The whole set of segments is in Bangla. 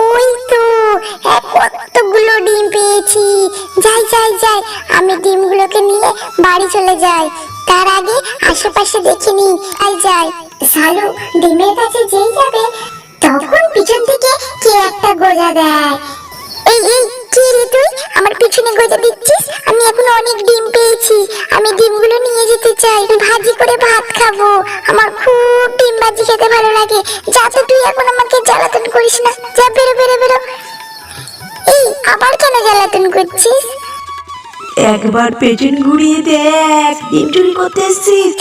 ওই তো কতগুলো ডিম পেয়েছি। যাই যাই যাই, আমি ডিমগুলোকে নিয়ে বাড়ি চলে যাই। তার আগে আশেপাশে দেখিনি। যাই যাই। সালু ডিমের কাছে যেই যাবে তখন পিছন থেকে কে একটা গোজা দেয়। এই এই, কে রে তুই? আমার পিছনে গোজা দিচ্ছিস? আমি এখন অনেক ডিম পেয়েছি, আমি ডিমগুলো নিয়ে যেতে চাই, ভাজি করে ভাত খাবো। আমার খুব ডিম ভাজি খেতে ভালো লাগে। যা তো, তুই এখন আমাকে জ্বালাতন করিস না। যা, বেরো বেরো বেরো। এই, আবার কেন জ্বালাতন করছিস? একবার পেছন ঘুরিয়ে দেখ, ডিম চুরি করতে এসেছিস।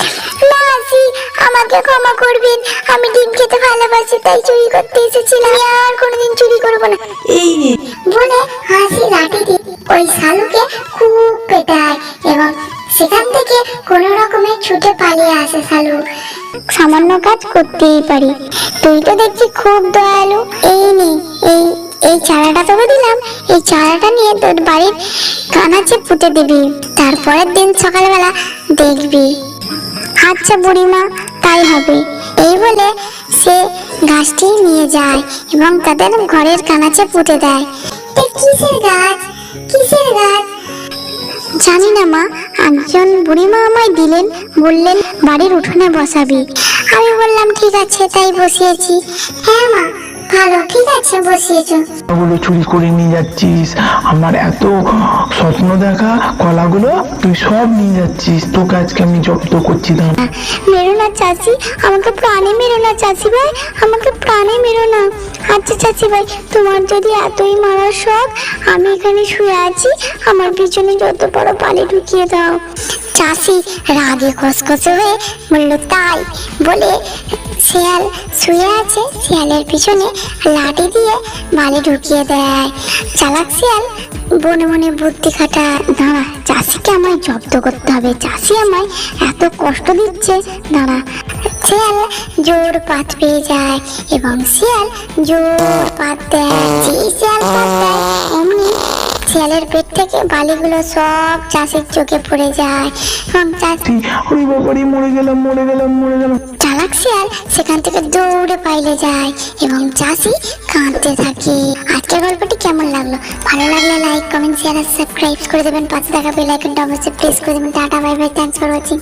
মাসি, আমাকে ক্ষমা করবেন, আমি ডিম খেতে ভালোবাসি তাই চুরি করতে এসেছিলাম। আমি আর কোনোদিন চুরি করবো না। এই নে। বলে হাসি লাঠি দিয়ে ওই সালুকে খুব পেটায় এবং সেখান থেকে কোনো রকমে ছুটে পালিয়ে আসে সালু। সামান্য কাজ করতেই পারি। তুই তো দেখছি খুব দয়ালু। এই নে, এই এই চারাটা তোকে দিলাম, এই চারাটা নিয়ে তোর বাড়ির কানাচে পুঁতে দিবি। তারপরের দিন সকালবেলা দেখবি। আচ্ছা বুড়িমা, তাই হবে। এই বলে সে গাছটি নিয়ে যায় এবং তাদের ঘরের কানাচে পুঁতে দেয়। কিসের গাছ? কিসের গাছ? জানি না মা, একজন বুড়িমা আমায় দিলেন, বললেন বাড়ির উঠোনে বসাবি। আমি বললাম ঠিক আছে, তাই বসিয়েছি। হ্যাঁ মা, ভালো, ঠিক আছে বসিয়েছো। কলাগুলো চুরি করে নিয়ে যাচ্ছিস, আমার এত স্বপ্ন দেখা কলাগুলো তুই সব নিয়ে যাচ্ছিস, তোকে আজকে আমি জব্দ করছি। দাঁড়া, মেরো না চাচি, আমাকে প্রাণে মেরো না চাচি ভাই, আমাকে প্রাণে মেরো না। আচ্ছা চাচি ভাই, তোমার যদি এতই মারার শখ, আমি এখানে শুয়ে আছি, আমার পিছনে যত বড় পানি ঢুকিয়ে দাও। চাষি রাগে খসখসে হয়ে বলল তাই বলে শিয়াল শুয়ে আছে, শিয়ালের পিছনে লাঠি দিয়ে বালি ঢুকিয়ে দেয়। চালাক শিয়াল মনে মনে বুদ্ধি খাটায়, দাঁড়া, চাষিকে আমায় জব্দ করতে হবে, চাষি আমায় এত কষ্ট দিচ্ছে, দাঁড়া। শিয়াল জোর পাত পেয়ে যায় এবং শিয়াল জোর পাত দেয়। যেই শিয়াল পাত দেয় অমনি শিয়ালের পেট থেকে বালিগুলো সব চাষির চোখে পড়ে যায় এবং চাষি ওরে বাবারে, মরে গেলাম মরে গেলাম মরে গেলাম। চালাক শিয়াল সেখান থেকে দৌড়ে পালিয়ে যায় এবং চাষি কাঁদতে থাকে। আজকের গল্পটি কেমন লাগলো? ভালো লাগলে লাইক, কমেন্ট, শেয়ার আর সাবস্ক্রাইব করে দেবেন। পাশে থাকা বেল আইকনটা অবশ্যই প্রেস করে দেবেন। Tata, bye bye, thanks for watching.